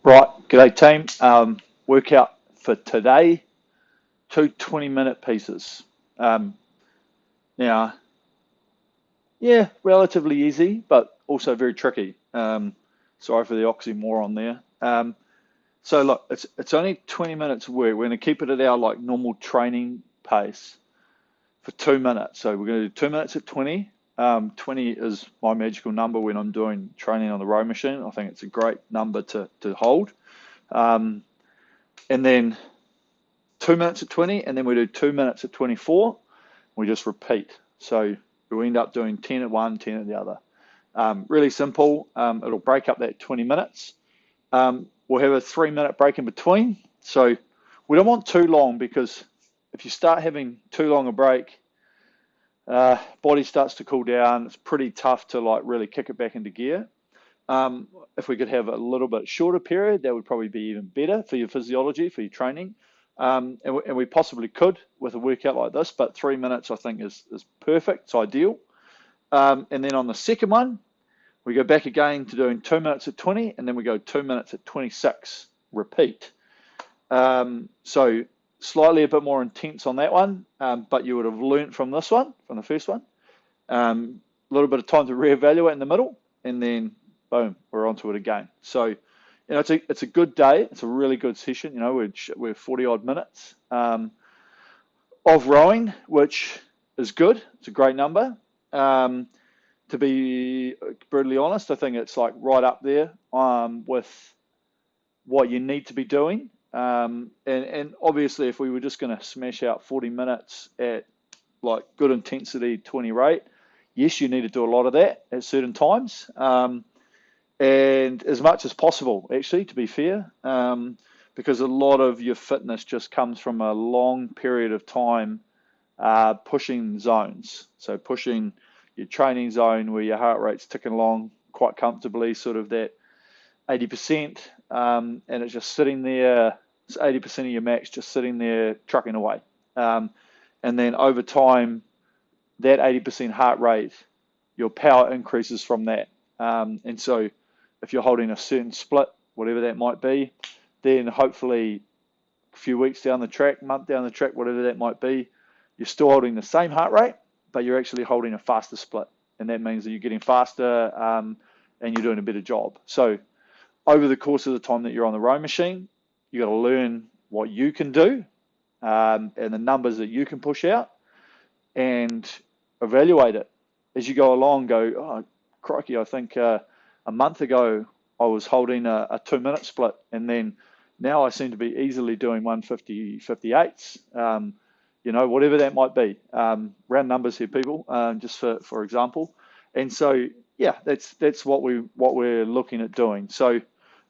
Right, g'day team. Workout for today, two 20-minute pieces. Um, Now, yeah, relatively easy, but also very tricky. Sorry for the oxymoron there. So look, it's only 20 minutes of work. We're going to keep it at our like normal training pace for 2 minutes. So we're going to do 2 minutes at 20. 20 is my magical number when I'm doing training on the row machine. I think it's a great number to hold. Um, and then 2 minutes at 20, and then we do 2 minutes at 24. We just repeat. So we end up doing 10 at one, 10 at the other. Really simple. It'll break up that 20 minutes. We'll have a 3-minute break in between. So we don't want too long, because if you start having too long a break, body starts to cool down. It's pretty tough to like really kick it back into gear. If we could have a little bit shorter period, that would probably be even better for your physiology, for your training. And we possibly could with a workout like this, but 3 minutes I think is perfect. It's ideal. And then on the second one, we go back again to doing 2 minutes at 20, and then we go 2 minutes at 26, repeat. So slightly a bit more intense on that one, but you would have learnt from this one, from the first one. A little bit of time to reevaluate in the middle, and then boom, we're onto it again. So, it's a good day. It's a really good session. We're 40 odd minutes of rowing, which is good. It's a great number. To be brutally honest, I think it's like right up there with what you need to be doing. And obviously, if we were just going to smash out 40 minutes at like good intensity 20 rate, yes, you need to do a lot of that at certain times. And as much as possible, actually, to be fair, because a lot of your fitness just comes from a long period of time pushing zones. So pushing your training zone where your heart rate's ticking along quite comfortably, sort of that 80%, and it's just sitting there. It's 80% of your max just sitting there trucking away. And then over time, that 80% heart rate, your power increases from that. And so if you're holding a certain split, whatever that might be, then hopefully a few weeks down the track, month down the track, whatever that might be, you're still holding the same heart rate, but you're actually holding a faster split. And that means that you're getting faster and you're doing a better job. So over the course of the time that you're on the row machine, you got to learn what you can do and the numbers that you can push out, and evaluate it as you go along. Go, oh, crikey, I think a month ago I was holding a 2-minute split, and then now I seem to be easily doing 150, 58s, whatever that might be. Round numbers here, people, just for example. And so, yeah, that's what we're looking at doing. So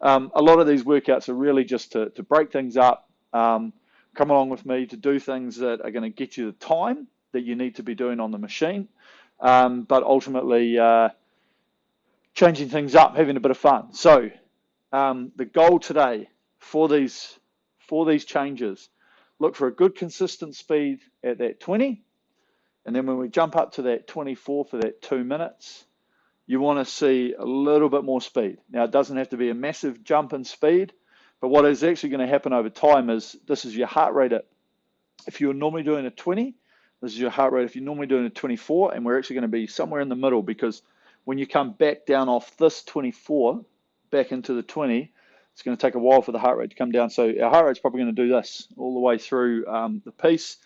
a lot of these workouts are really just to break things up, come along with me to do things that are going to get you the time that you need to be doing on the machine, but ultimately changing things up, having a bit of fun. So the goal today for these changes, look for a good consistent speed at that 20, and then when we jump up to that 24 for that 2 minutes, you want to see a little bit more speed. Now, it doesn't have to be a massive jump in speed, but what is actually going to happen over time is this is your heart rate if you're normally doing a 20, this is your heart rate if you're normally doing a 24, and we're actually going to be somewhere in the middle, because when you come back down off this 24 back into the 20, it's going to take a while for the heart rate to come down. So our heart rate's probably going to do this all the way through the piece,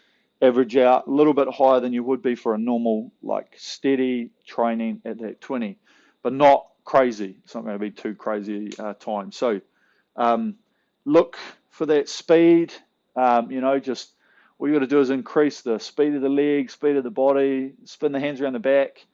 average out a little bit higher than you would be for a normal, like steady training at that 20, but not crazy. It's not going to be too crazy time. So look for that speed. Just all you got to do is increase the speed of the leg, speed of the body, spin the hands around the back,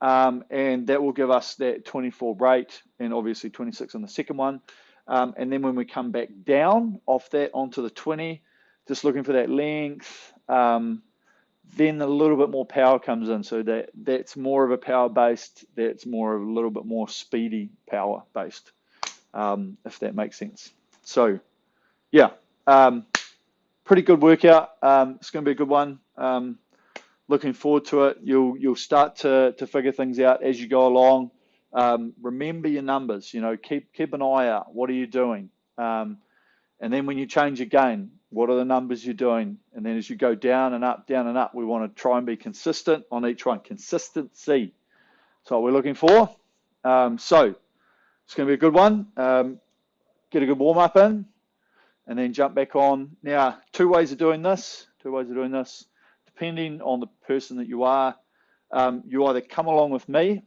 and that will give us that 24 rate, and obviously 26 on the second one. And then when we come back down off that onto the 20, just looking for that length, then a little bit more power comes in. So that's more of a power based, that's more of a little bit more speedy power based, if that makes sense. So yeah, pretty good workout. It's going to be a good one. Looking forward to it. You'll start to figure things out as you go along. Remember your numbers. Keep an eye out. What are you doing? And then when you change again, what are the numbers you're doing? And then as you go down and up, we want to try and be consistent on each one. Consistency. That's what we're looking for. So it's going to be a good one. Get a good warm up in, and then jump back on. Now, two ways of doing this. Depending on the person that you are, you either come along with me,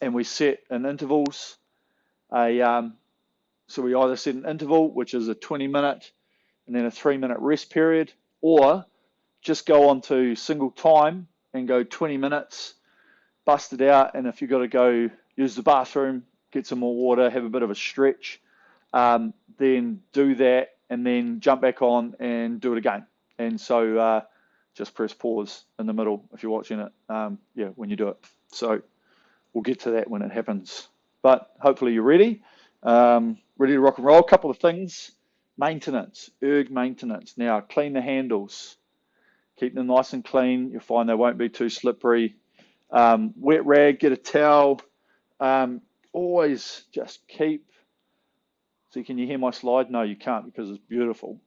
and we set in intervals. So we either set an interval, which is a 20-minute, and then a 3-minute rest period, or just go on to single time and go 20 minutes, bust it out, and if you've got to go use the bathroom, get some more water, have a bit of a stretch, then do that, and then jump back on and do it again. And so just press pause in the middle if you're watching it, when you do it. So we'll get to that when it happens. But hopefully you're ready. Ready to rock and roll. A couple of things. Maintenance, erg maintenance. Now, clean the handles. Keep them nice and clean. You'll find they won't be too slippery. Wet rag, get a towel. Always just keep. So can you hear my slide? No, you can't because it's beautiful.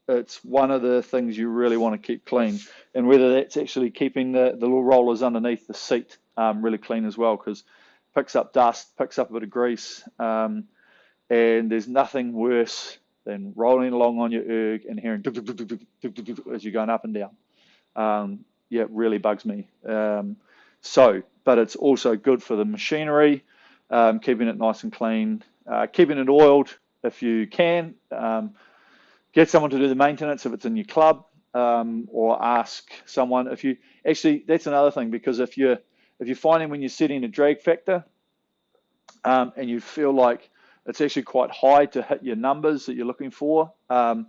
It's one of the things you really want to keep clean. And whether that's actually keeping the little rollers underneath the seat really clean as well, because it picks up dust, picks up a bit of grease. And there's nothing worse than rolling along on your erg and hearing as you're going up and down. It really bugs me. But it's also good for the machinery, keeping it nice and clean, keeping it oiled if you can. Get someone to do the maintenance if it's in your club, or ask someone if you actually. That's another thing, because if you're finding when you're setting a drag factor, and you feel like it's actually quite high to hit your numbers that you're looking for. To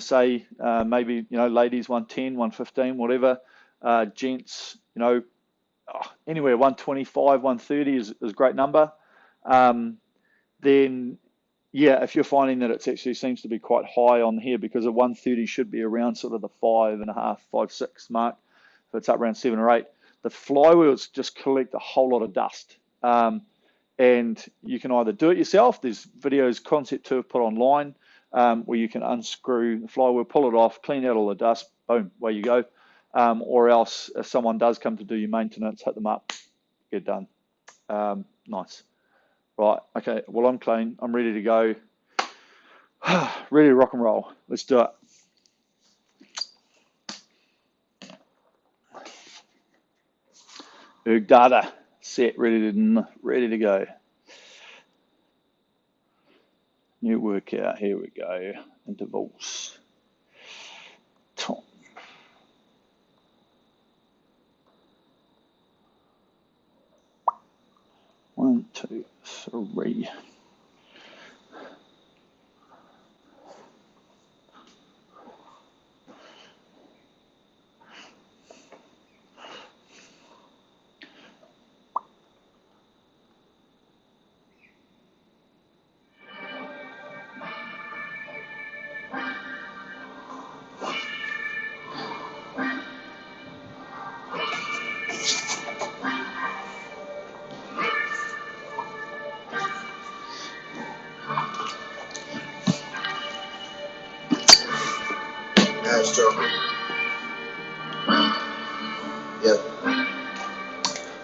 say maybe ladies 110, 115, whatever. Gents, anywhere 125, 130 is a great number. Then if you're finding that it actually seems to be quite high on here, because a 130 should be around sort of the 5.5, 5, 6 mark. If it's up around 7 or 8, the flywheels just collect a whole lot of dust. And you can either do it yourself. There's videos Concept 2 have put online where you can unscrew the flywheel, pull it off, clean out all the dust, boom, away you go. Or else, if someone does come to do your maintenance, hit them up, get done. Nice. Right, okay, well, I'm clean. I'm ready to go. Ready to rock and roll. Let's do it. Erg data. Set, ready to go. New workout, here we go. Intervals. Top. 1, 2, 3.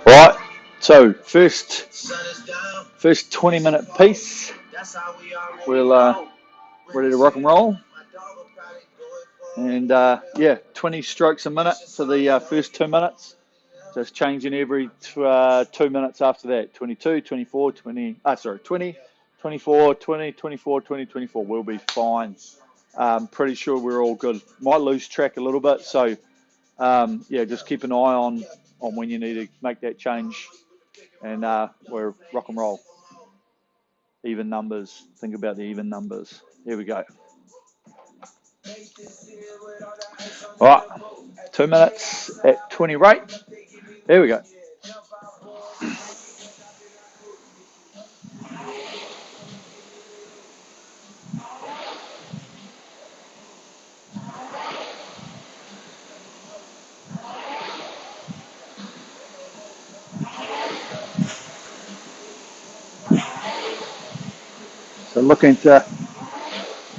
Right, so first 20-minute piece, we'll ready to rock and roll, and 20 strokes a minute for the first 2 minutes, just changing every 2 minutes after that. 22, 24, 20, 20, 24, 20, 24, 20, 24, we'll be fine. Pretty sure we're all good. Might lose track a little bit, so just keep an eye on when you need to make that change, and we're rock and roll. Even numbers. Think about the even numbers. Here we go. All right, 2 minutes at 20 rate. Here we go. So looking to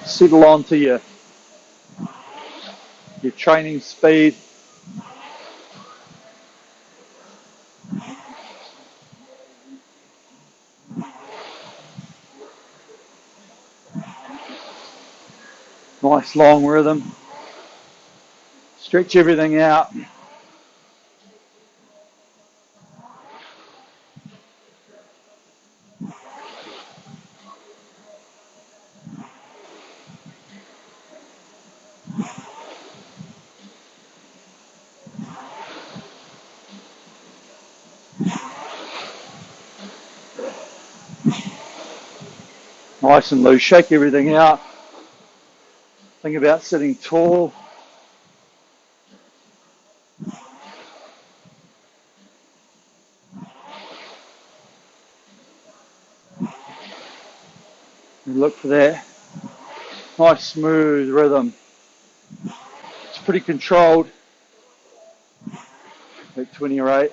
settle onto your training speed. Nice long rhythm. Stretch everything out. Nice and loose. Shake everything out. Think about sitting tall. And look for that nice smooth rhythm. It's pretty controlled at 20 or 8.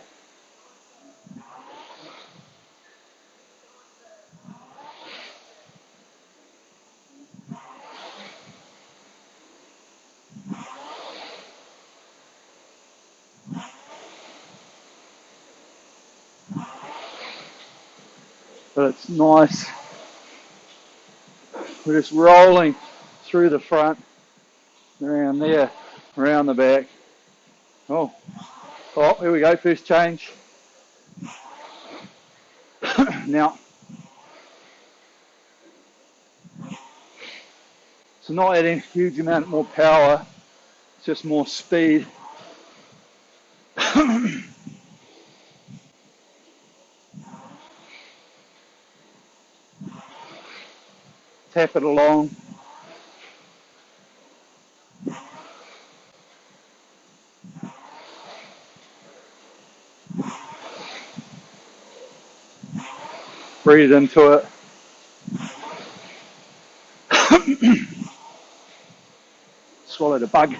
But it's nice. We're just rolling through the front, around there, around the back. Oh, here we go, first change. Now, it's not adding a huge amount more power, it's just more speed. Tap it along. Breathe into it. Swallowed a bug.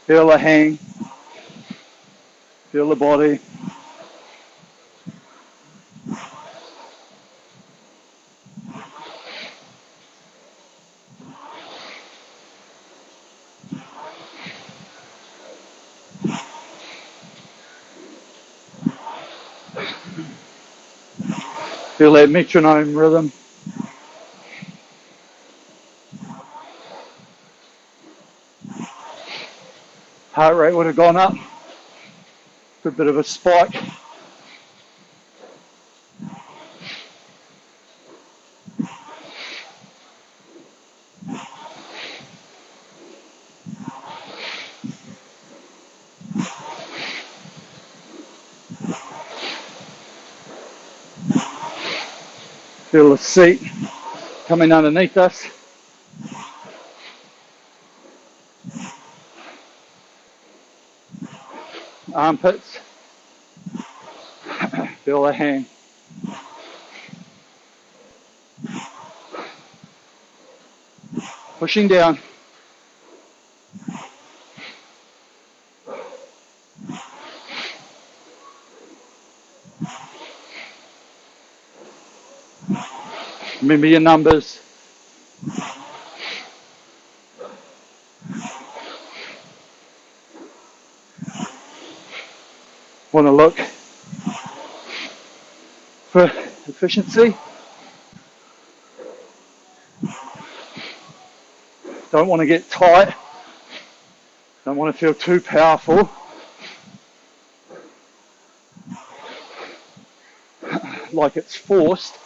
Feel the hang. Feel the body. Feel that metronome rhythm. Heart rate would have gone up. A bit of a spike. Feel the seat coming underneath us. Armpits. Feel the hang. Pushing down. Remember your numbers. Want to look for efficiency. Don't want to get tight. Don't want to feel too powerful. Like it's forced.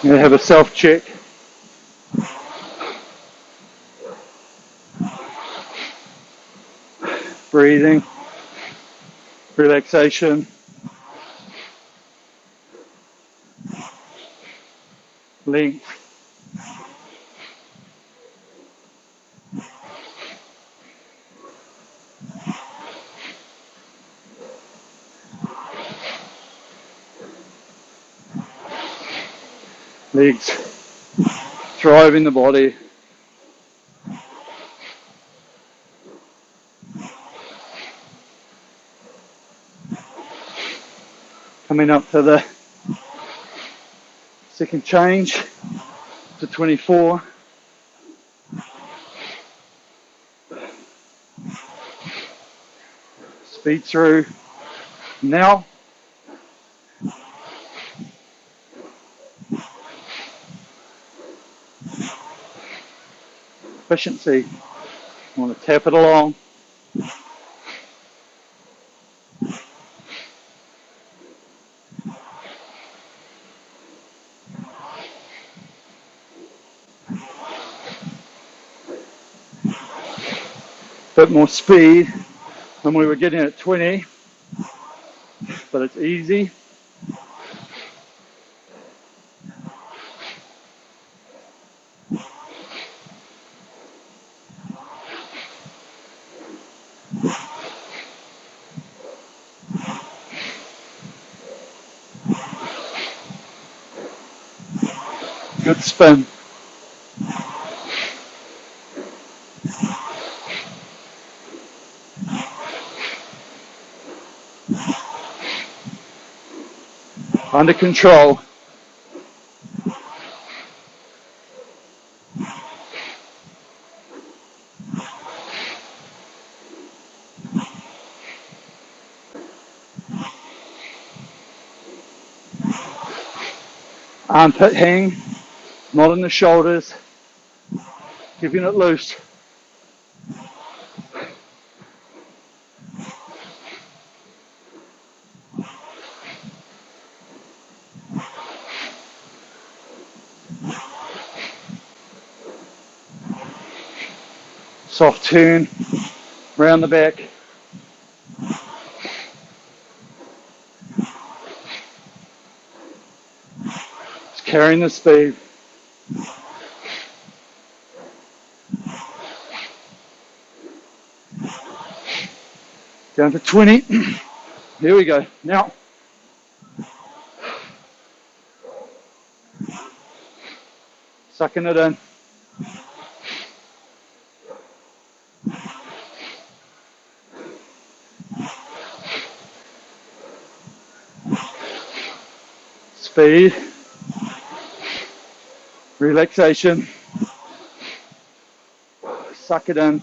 You have a self-check. Breathing, relaxation. length. Legs driving the body. Coming up to the second change to 24. Speed through. Now. Efficiency. I want to tap it along. Bit more speed than we were getting at 20, but it's easy. Good spin. Under control. Armpit hang, not in the shoulders. Keeping it loose. Soft turn, round the back. Just carrying the speed. Down to 20. Here we go. Now. Sucking it in. Speed. Relaxation. Suck it in.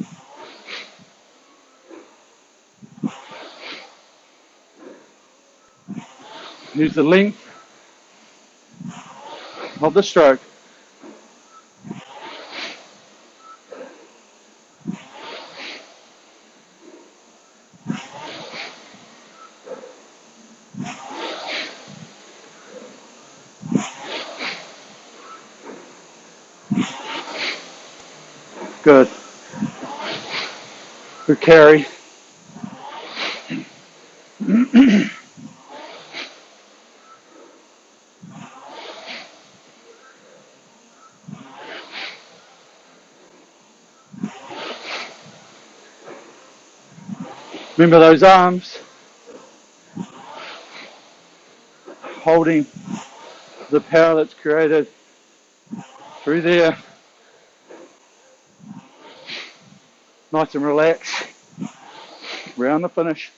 Use the length of the stroke. Good. Good carry. Remember those arms holding the power that's created through there. Nice and relaxed. Round the finish.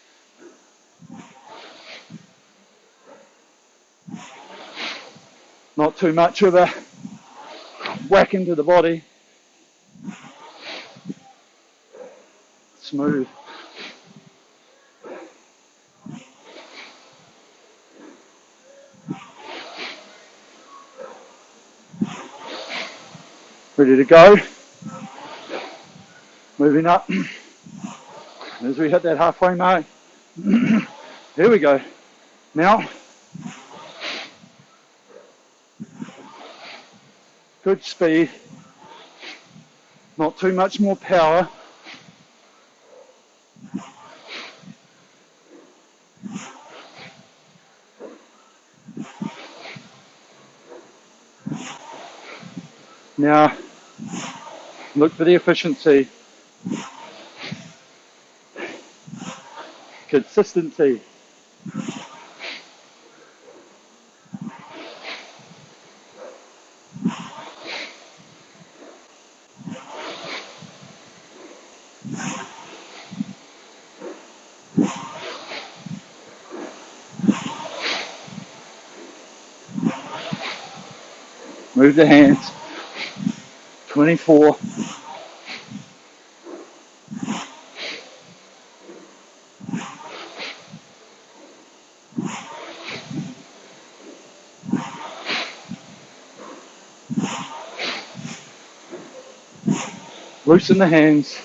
Not too much of a whack into the body. Smooth. Ready to go. Moving up. As we hit that halfway mark. Here we go. Now. Good speed. Not too much more power. Now, look for the efficiency, consistency. Move the hands. 24. Loosen the hands.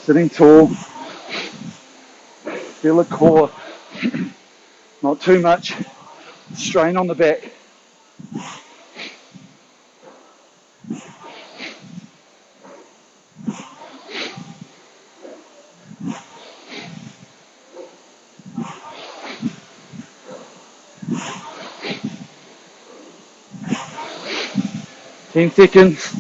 Sitting tall. Feel the core. Not too much strain on the back. Ten seconds.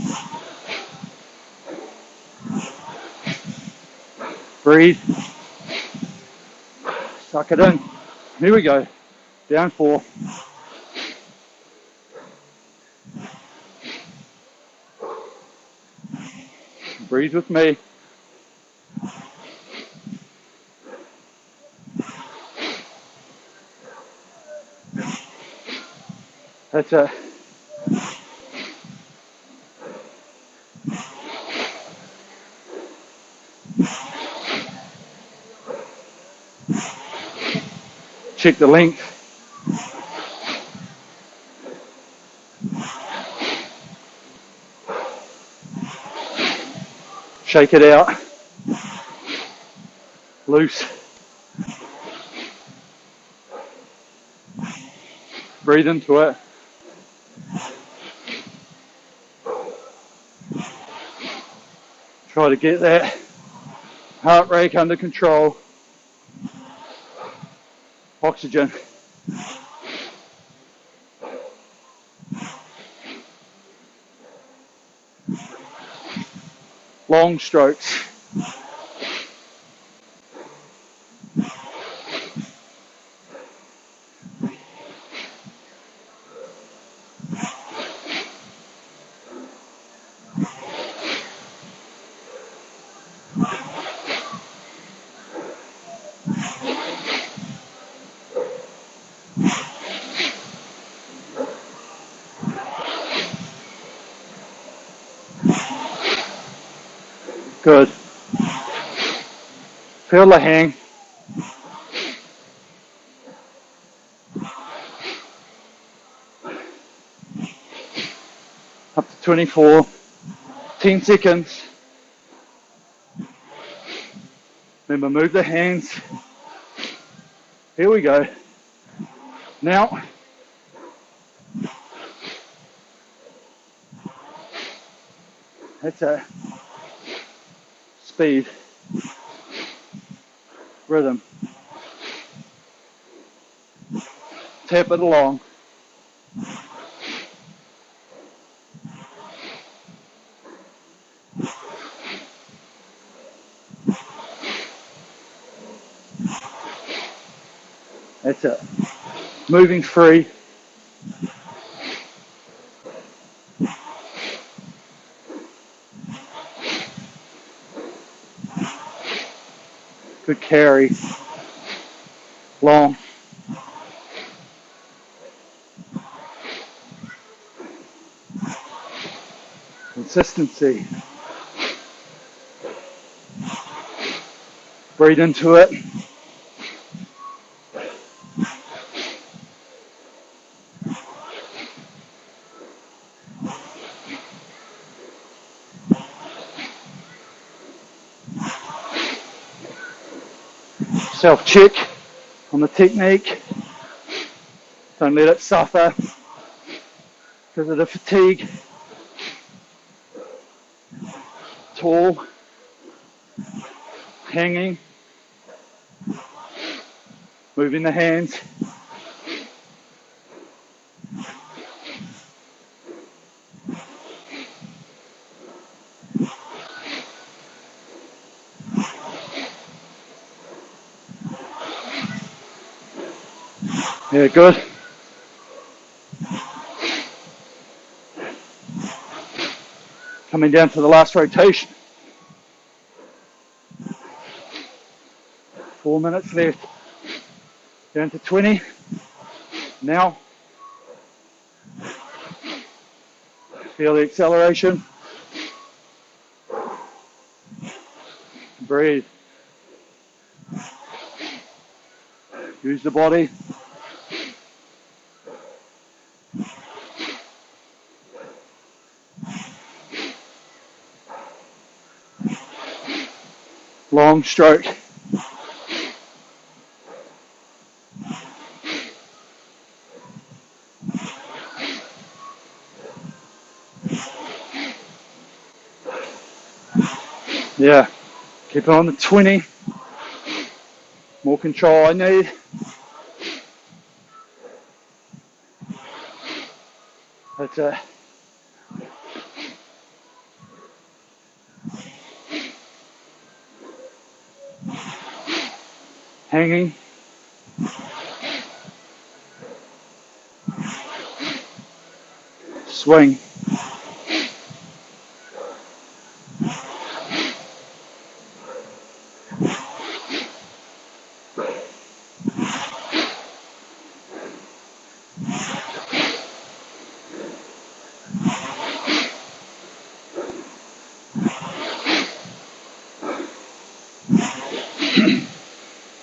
Breathe. Suck it in. Here we go. Down 4. Breathe with me. That's it. Check the length. Shake it out. Loose. Breathe into it. Try to get that heart rate under control. Oxygen. Long strokes. Good. Feel the hang. Up to 24. 10 seconds. Remember, move the hands. Here we go. Now, that's it. Speed. Rhythm. Tap it along. That's it. Moving free. Good carry. Long. Consistency. Breathe into it. Self-check on the technique. Don't let it suffer because of the fatigue. tall, hanging, moving the hands. Yeah, good. Coming down to the last rotation. 4 minutes left. Down to 20. Now, feel the acceleration. Breathe. Use the body. Long stroke. Yeah, keep it on the 20. More control I need. That's it. Hanging. Swing.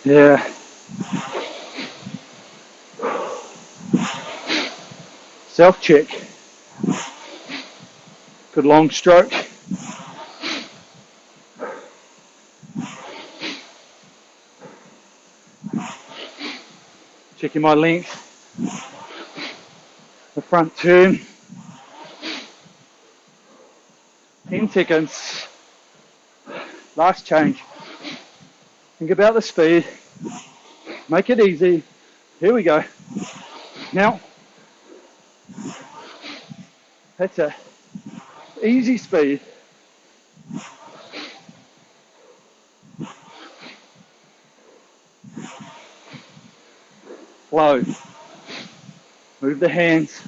Yeah. Self-check. Good long stroke. Checking my length. The front turn. 10 seconds. Last change. Think about the speed. Make it easy. Here we go. Now. That's it. Easy speed. Flow. Move the hands.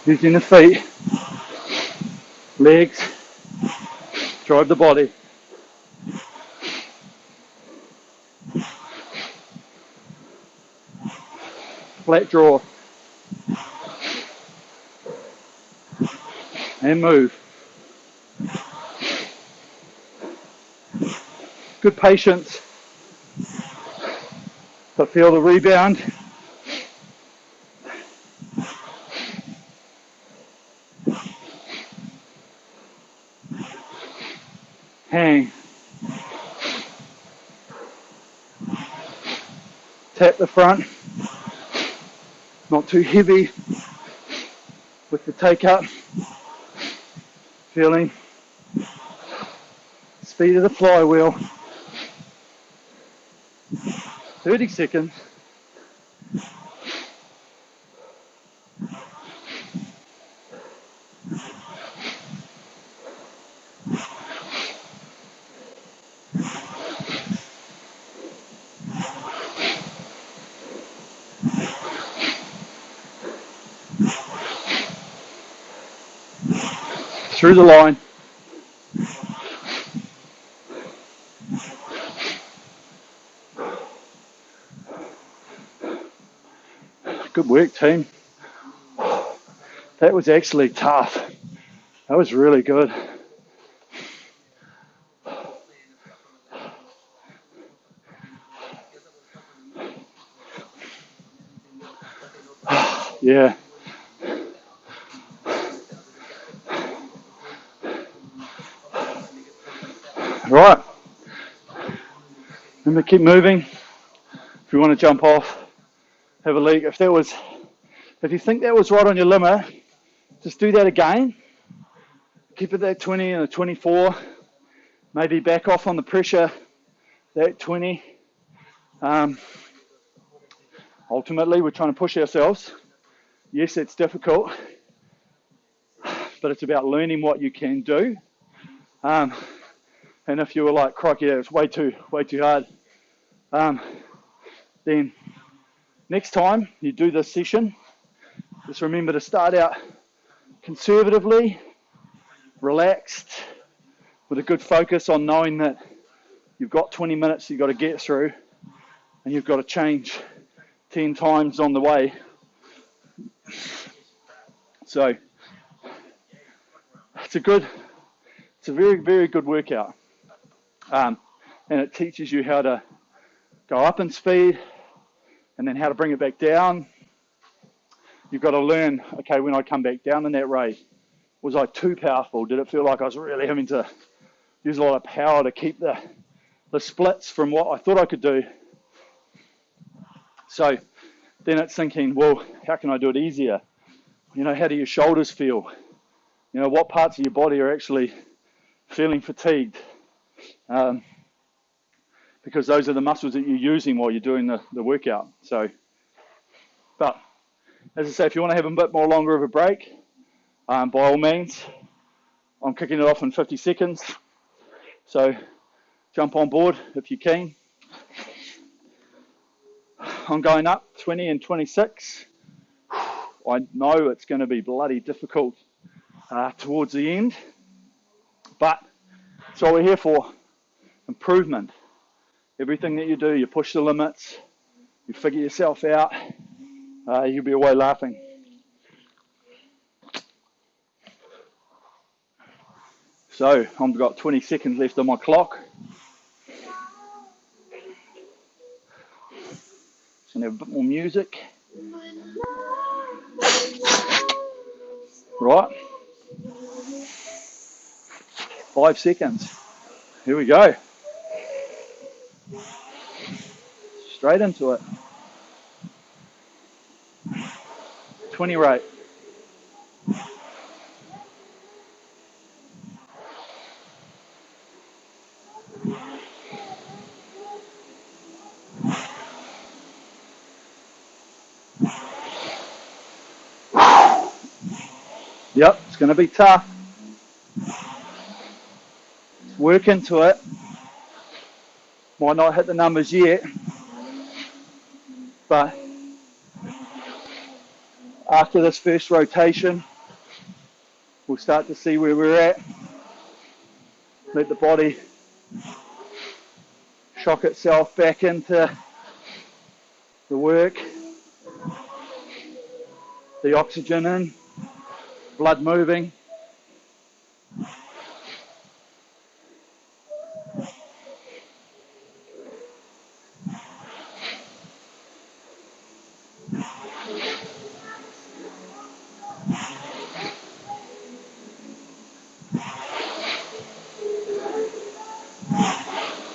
Using the feet, legs, drive the body. Flat draw. And move. Good patience. But feel the rebound. Hang. Tap the front. Not too heavy with the take up. Feeling speed of the flywheel. 30 seconds. Through the line. Good work, team. That was actually tough. That was really good. Yeah. right. Remember, keep moving. If you want to jump off, have a leak. If you think that was right on your limit, just do that again. Keep it at 20 and a 24. Maybe back off on the pressure, that 20. Ultimately, we're trying to push ourselves. Yes, it's difficult, but it's about learning what you can do. And if you were like, crikey, it's way too hard, then next time you do this session, just remember to start out conservatively, relaxed, with a good focus on knowing that you've got 20 minutes you've got to get through, and you've got to change 10 times on the way. So it's a very, very good workout. And it teaches you how to go up in speed and then how to bring it back down. You've got to learn, okay, when I come back down in that rate, was I too powerful? Did it feel like I was really having to use a lot of power to keep the splits from what I thought I could do? So then it's thinking, well, how can I do it easier? How do your shoulders feel? What parts of your body are actually feeling fatigued? Because those are the muscles that you're using while you're doing the workout. So, but as I say, if you want to have a bit more longer of a break, by all means, I'm kicking it off in 50 seconds. So jump on board if you can. I'm going up 20 and 26. I know it's going to be bloody difficult towards the end, but that's what we're here for. Improvement. Everything that you do, you push the limits, you figure yourself out, you'll be away laughing. So I've got 20 seconds left on my clock. Just gonna have a bit more music. Right. 5 seconds. Here we go. Straight into it. 20 rate. Yep, it's going to be tough. Work into it. Might not hit the numbers yet, but after this first rotation, we'll start to see where we're at. Let the body shock itself back into the work. The oxygen in, blood moving.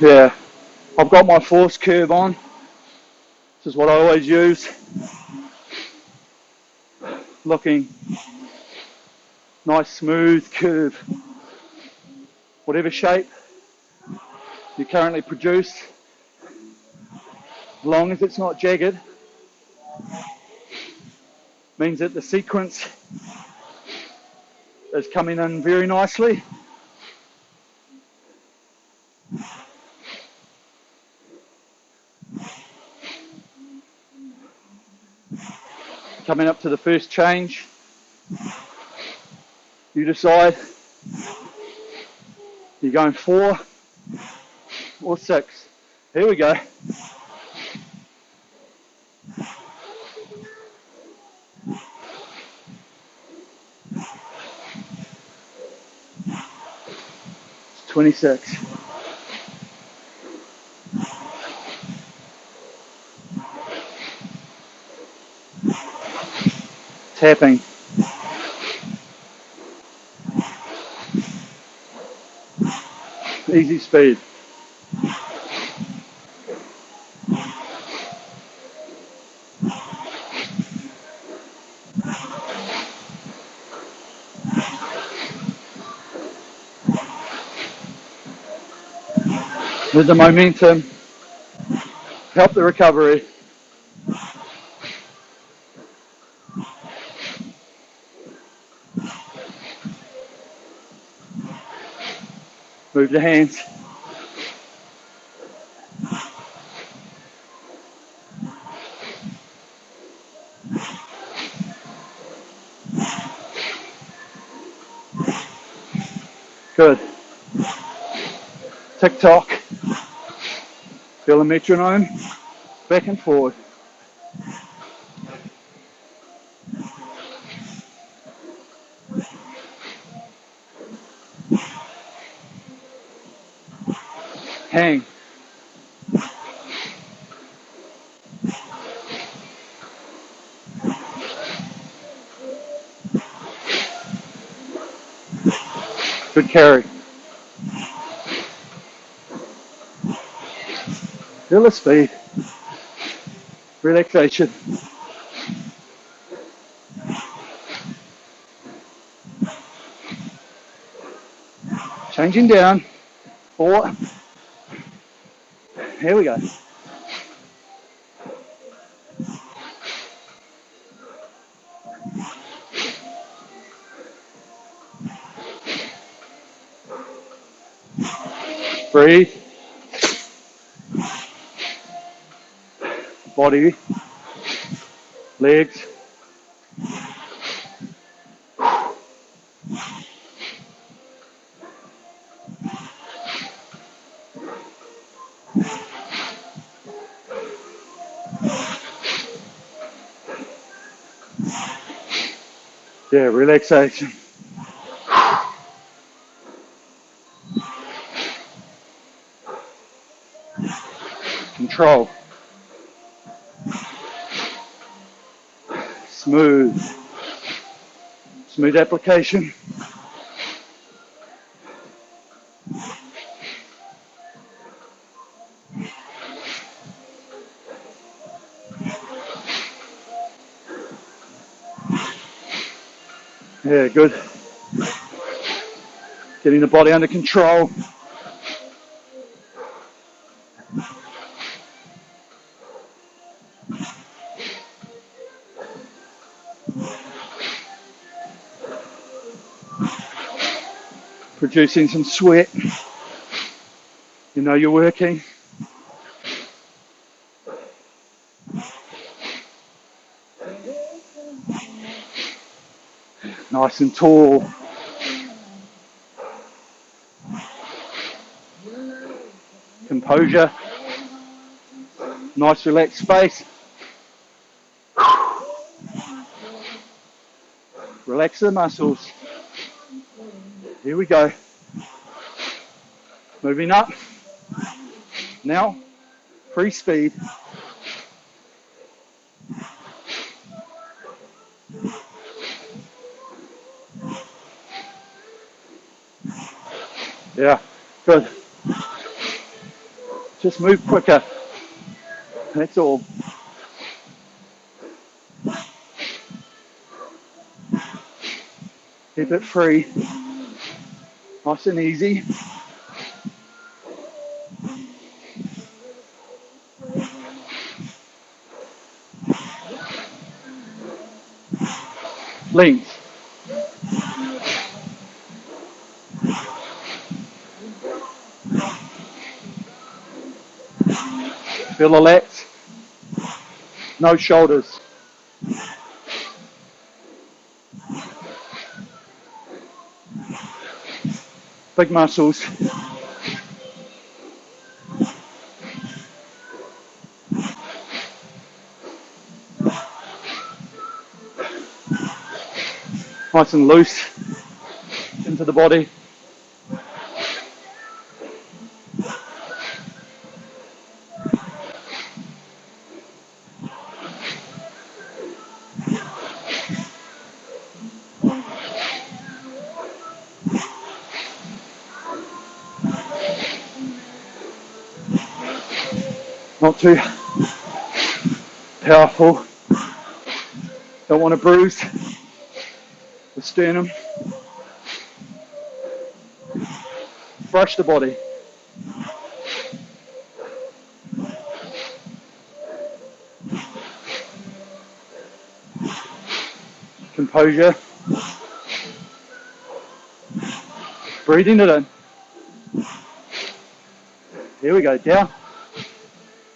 Yeah, I've got my force curve on. This is what I always use. Looking nice, smooth curve. Whatever shape you currently produce, as long as it's not jagged, means that the sequence is coming in very nicely. Coming up to the first change, you decide you're going 4 or 6. Here we go. It's 26. Tapping. Easy speed. With the momentum, help the recovery. Move the hands. Good. Tick-tock. Feel a metronome. Back and forward. Hang. Good carry. Feel the speed. Relaxation. Changing down. 4. Here we go. Breathe. Body. Legs. Yeah, relaxation. Control. Smooth. Smooth application. Yeah, good. Getting the body under control. Producing some sweat. You know you're working. Nice and tall. Composure. Nice relaxed space. Relax the muscles. Here we go. Moving up. Now, free speed. Yeah, good. Just move quicker. That's all. Keep it free. Nice and easy. Length. Feel the lats. No shoulders. Big muscles. Nice and loose into the body. not too powerful. Don't want to bruise the sternum. Brush the body. Composure. Breathing it in. Here we go, down.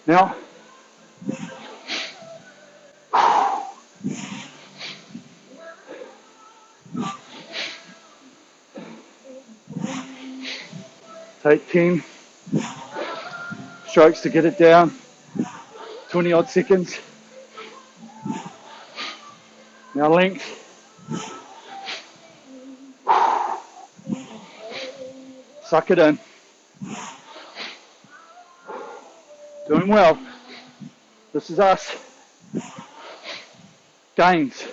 Now. Take 10 strokes to get it down. 20 odd seconds. Now length. Suck it in. Doing well. This is us. Gains.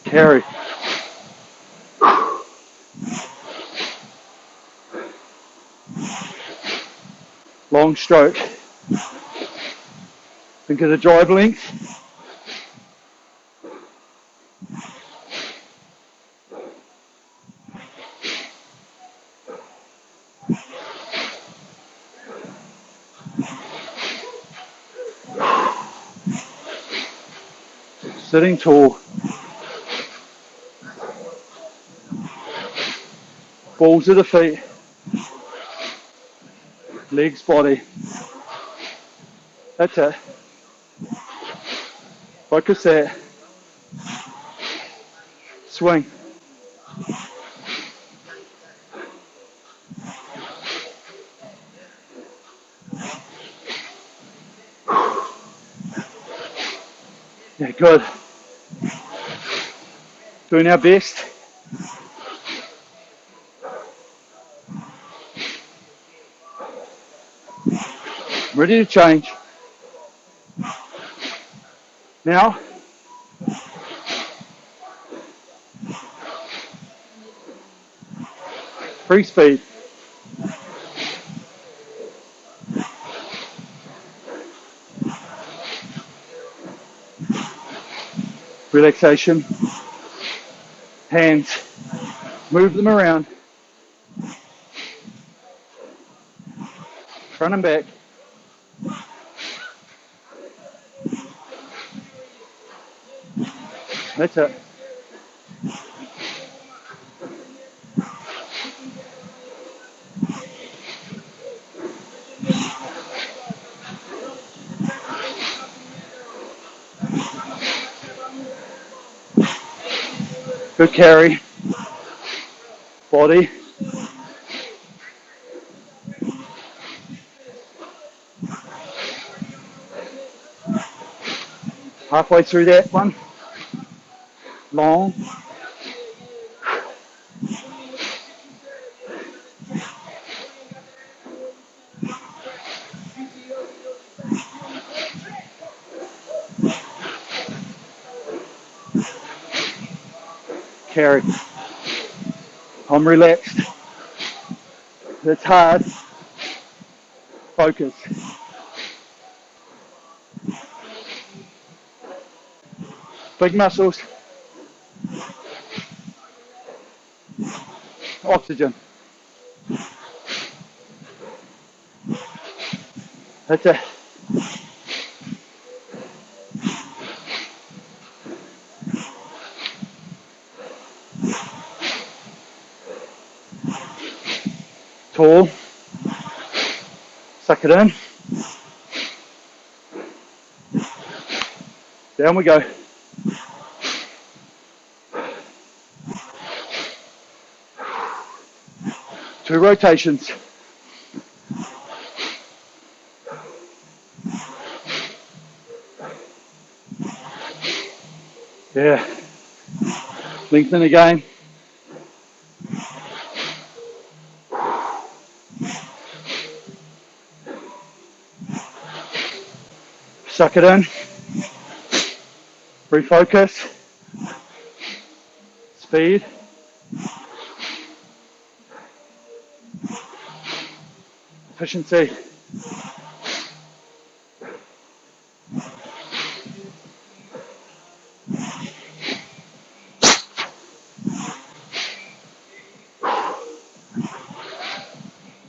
Carry. Long stroke. Think of the drive length. Sitting tall. Balls of the feet. Legs, body. That's it. Focus there. Swing. Yeah, good. Doing our best. Ready to change. Now, free speed. Relaxation. Hands. Move them around. Front and back. That's it. Good carry. Body. Halfway through that one. Long. Carry. I'm relaxed. It's hard. Focus. Big muscles. Oxygen. That's it. Tall. Suck it in. Down we go. Two rotations. Yeah. Lengthen again. Suck it in. Refocus. Speed. Efficiency.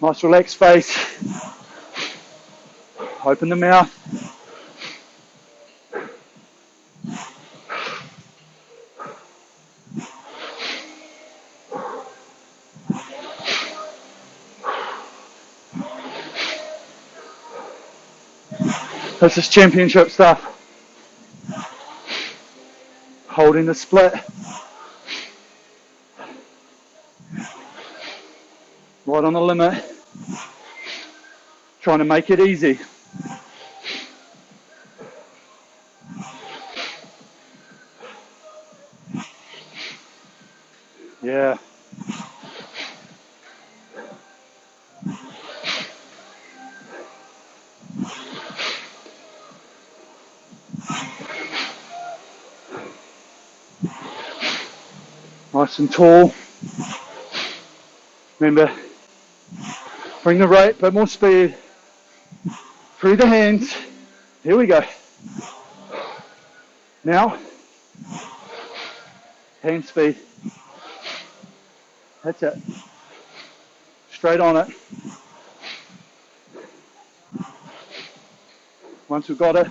Nice relaxed face. Open the mouth. This is championship stuff. Holding the split. Right on the limit. Trying to make it easy. Yeah. Nice and tall. Remember, bring the rate, bit more speed. Through the hands. Here we go. Now, hand speed. That's it. Straight on it. Once we've got it,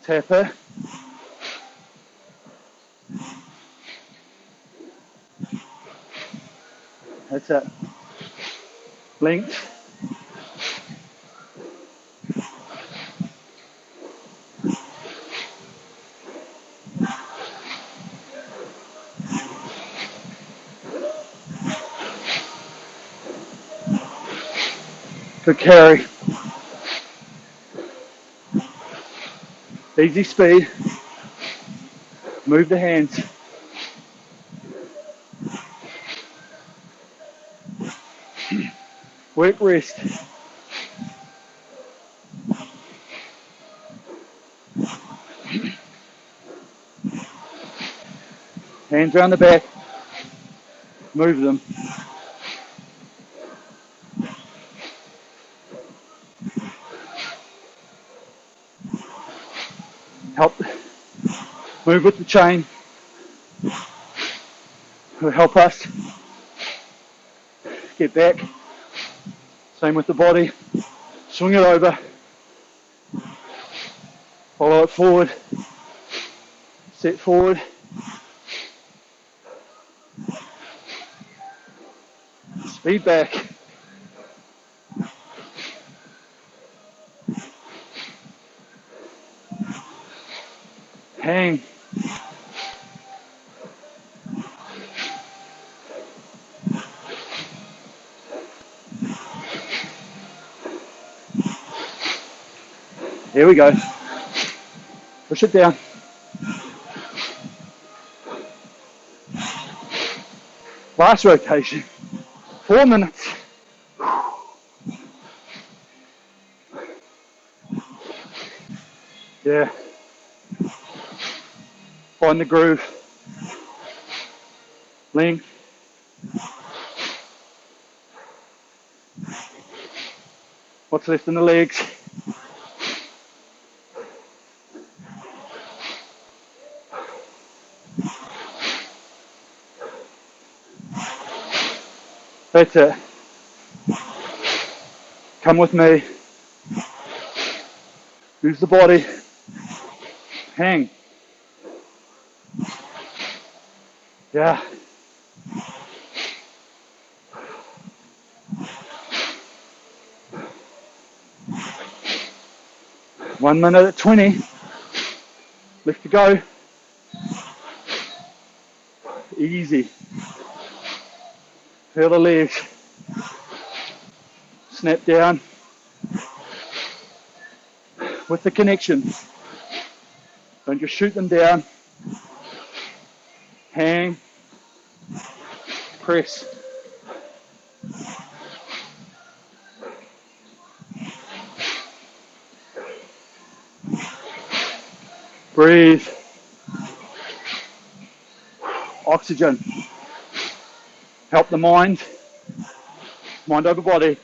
tap it. That's it. Length. Good carry. Easy speed. Move the hands. Work rest. Hands around the back. Move them. Help. Move with the chain. Will help us get back. Same with the body. Swing it over. Follow it forward. Set forward. Speed back. Hang. Here we go. Push it down. Last rotation. 4 minutes. Yeah. Find the groove. Length. What's left in the legs? That's it. Come with me. Use the body. Hang. Yeah. One minute at 20. Left to go. Easy. Feel the legs. Snap down. With the connection. Don't just shoot them down. Hang. Press. Breathe. Oxygen. Help the mind over body.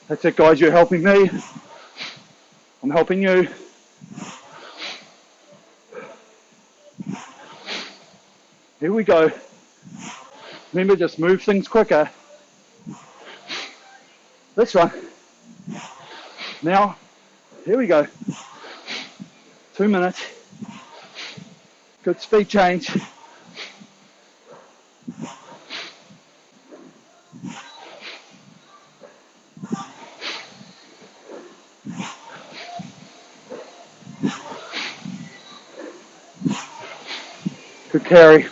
That's it, guys. You're helping me. I'm helping you. Here we go. Remember, just move things quicker. This one. Now, here we go. 2 minutes. Good speed change. Good carry.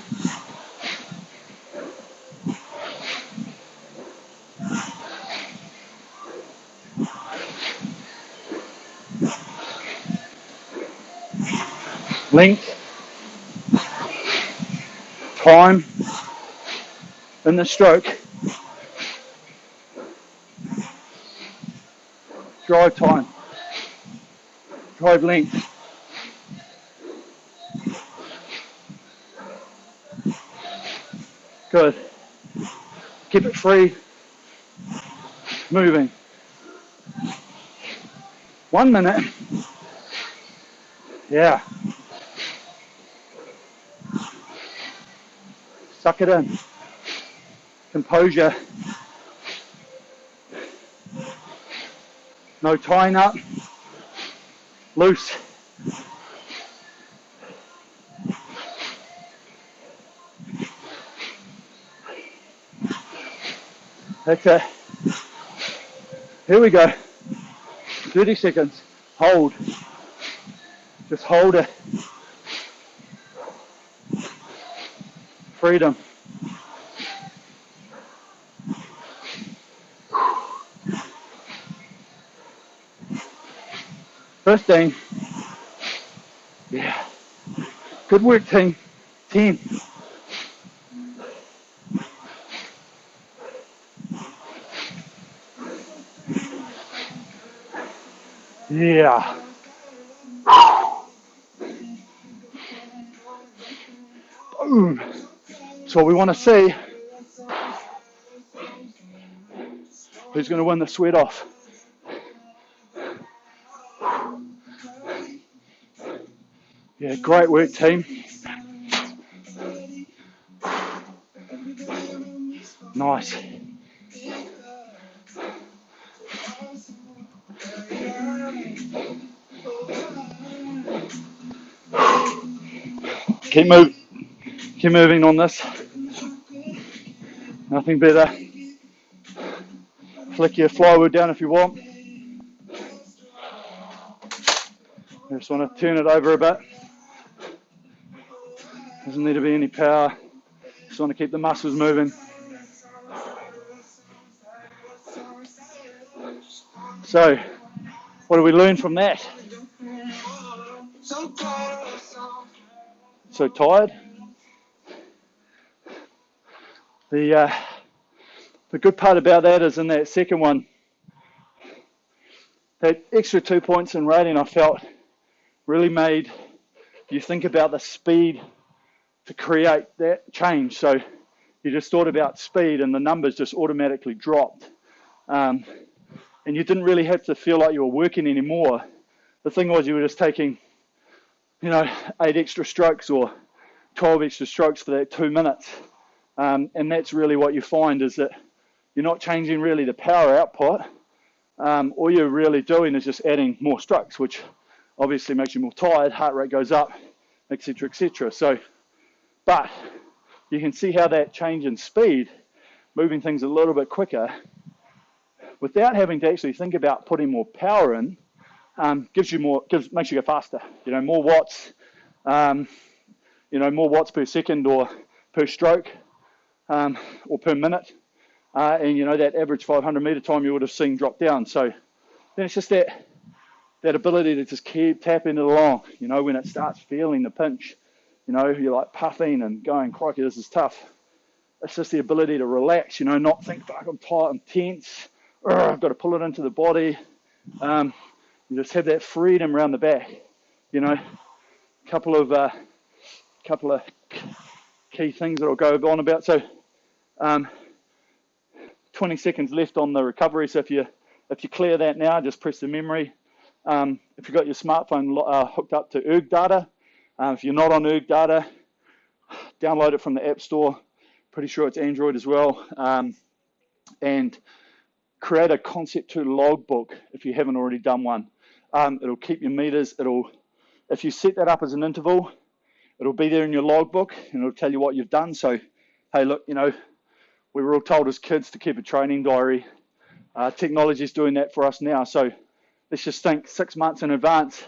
Length, time in the stroke, drive time, drive length. Good. Keep it free, moving. 1 minute. Yeah. Suck it in. Composure. No tying up. Loose. That's it. Here we go. 30 seconds. Hold. Just hold it. Freedom. First thing. Yeah. Good work, team. 10. Yeah. Boom. That's what we want to see. Who's going to win the sweat off? Yeah, great work, team. Nice. Keep moving on this. Nothing better. Flick your flywheel down if you want. I just want to turn it over a bit. Doesn't need to be any power. Just want to keep the muscles moving. So, what do we learn from that? So tired. The good part about that is in that second one, that extra 2 points in rating I felt really made you think about the speed to create that change. So you just thought about speed and the numbers just automatically dropped. And you didn't really have to feel like you were working anymore. The thing was you were just taking, 8 extra strokes or 12 extra strokes for that 2 minutes. And that's really what you find is that you're not changing really the power output. All you're really doing is just adding more strokes, which obviously makes you more tired, heart rate goes up, etc., etc. So, but you can see how that change in speed, moving things a little bit quicker, without having to actually think about putting more power in, makes you go faster. More watts, more watts per second or per stroke, or per minute. And that average 500 meter time you would have seen drop down. So then it's just that ability to just keep tapping it along. When it starts feeling the pinch, you're like puffing and going, crikey, this is tough. It's just the ability to relax, not think, fuck, I'm tight, I'm tense, I've got to pull it into the body. You just have that freedom around the back. you know, couple of key things that I'll go on about. So 20 seconds left on the recovery. So if you clear that now, just press the memory. If you've got your smartphone hooked up to Erg Data, if you're not on Erg Data, download it from the App Store. Pretty sure it's Android as well. And create a Concept 2 logbook if you haven't already done one. It'll keep your meters. If you set that up as an interval, it'll be there in your logbook and it'll tell you what you've done. So, hey, look, you know, we were all told as kids to keep a training diary. Technology is doing that for us now. So let's just think 6 months in advance,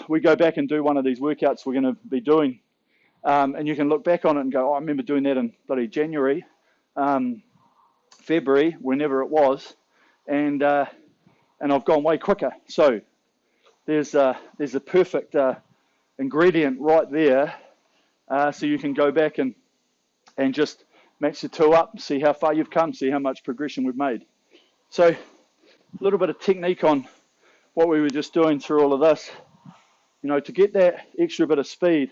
we go back and do one of these workouts we're going to be doing. And you can look back on it and go, oh, I remember doing that in bloody January, February, whenever it was. And I've gone way quicker. So there's a perfect ingredient right there. So you can go back and just match the two up, see how far you've come, see how much progression we've made. So a little bit of technique on what we were just doing through all of this. You know, to get that extra bit of speed,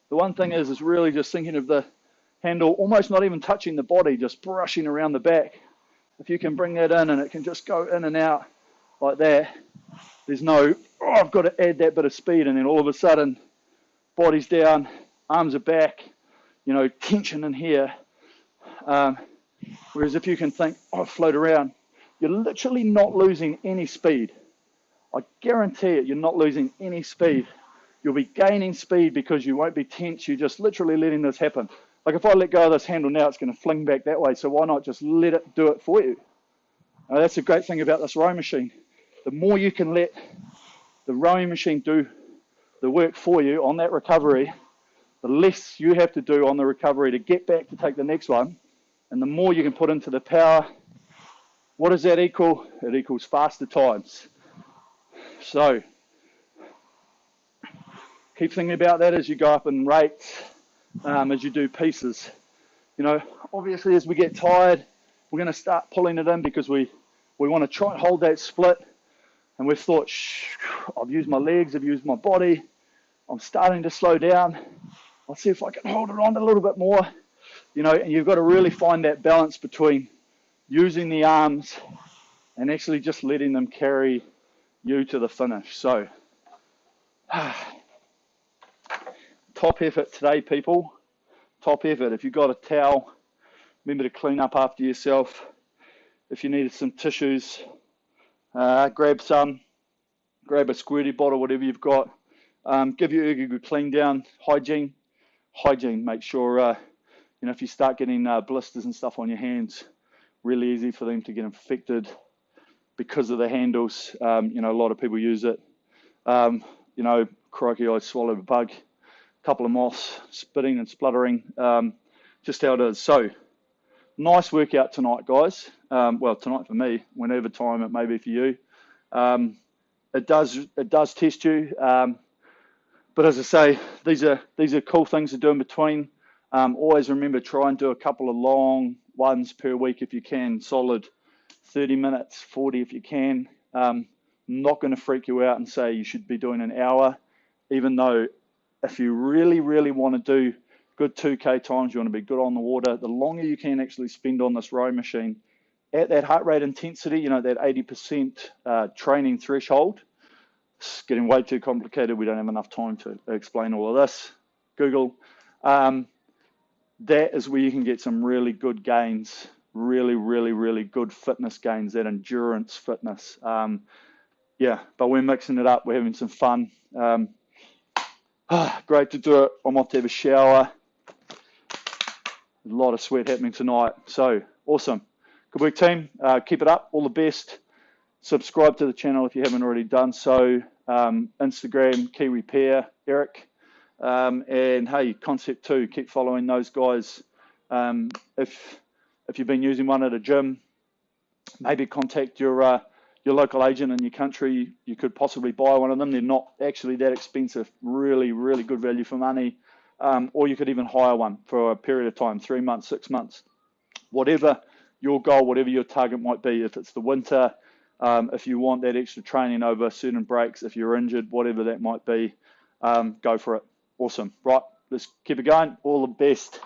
the one thing is really just thinking of the handle almost not even touching the body, just brushing around the back. If you can bring that in and it can just go in and out like that, there's no, oh, I've got to add that bit of speed, and then all of a sudden, body's down, arms are back, you know, tension in here. Whereas if you can think, oh, float around, you're literally not losing any speed. I guarantee it, you're not losing any speed. You'll be gaining speed because you won't be tense. You're just literally letting this happen. Like if I let go of this handle now, it's going to fling back that way. So why not just let it do it for you? Now, that's the great thing about this rowing machine. The more you can let the rowing machine do the work for you on that recovery, the less you have to do on the recovery to get back to take the next one. And the more you can put into the power, what does that equal? It equals faster times. So keep thinking about that as you go up in rates, as you do pieces. You know, obviously as we get tired, we're going to start pulling it in because we want to try and hold that split. And we've thought, I've used my legs, I've used my body, I'm starting to slow down. I'll see if I can hold it on a little bit more. You know, and you've got to really find that balance between using the arms and actually just letting them carry you to the finish. So, top effort today, people. Top effort. If you've got a towel, remember to clean up after yourself. If you needed some tissues, grab some. Grab a squirty bottle, whatever you've got. Give your erg a good clean down. Hygiene. Make sure, you know, if you start getting blisters and stuff on your hands, really easy for them to get infected because of the handles. You know, a lot of people use it. You know, crikey, I swallowed a bug, a couple of moths, spitting and spluttering, just how it is. So, nice workout tonight, guys. Well, tonight for me, whenever time it may be for you. It does test you. But as I say, these are cool things to do in between. Always remember, try and do a couple of long ones per week if you can, solid 30 minutes, 40 if you can. Not going to freak you out and say you should be doing an hour, even though if you really, really want to do good 2K times, you want to be good on the water, the longer you can actually spend on this row machine at that heart rate intensity, you know, that 80% training threshold. It's getting way too complicated. We don't have enough time to explain all of this. Google. That is where you can get some really good gains, really, really, really good fitness gains, that endurance fitness. Yeah, but we're mixing it up. We're having some fun. Great to do it. I'm off to have a shower. A lot of sweat happening tonight. So, awesome. Good work, team. Keep it up. All the best. Subscribe to the channel if you haven't already done so. Instagram, Key Repair, Eric. And hey, Concept 2, keep following those guys. If you've been using one at a gym, maybe contact your local agent in your country. You could possibly buy one of them. They're not actually that expensive. Really, really good value for money. Or you could even hire one for a period of time, 3 months, 6 months. Whatever your goal, whatever your target might be. If it's the winter, If you want that extra training over certain breaks, if you're injured, whatever that might be, go for it. Awesome. Right, let's keep it going. All the best.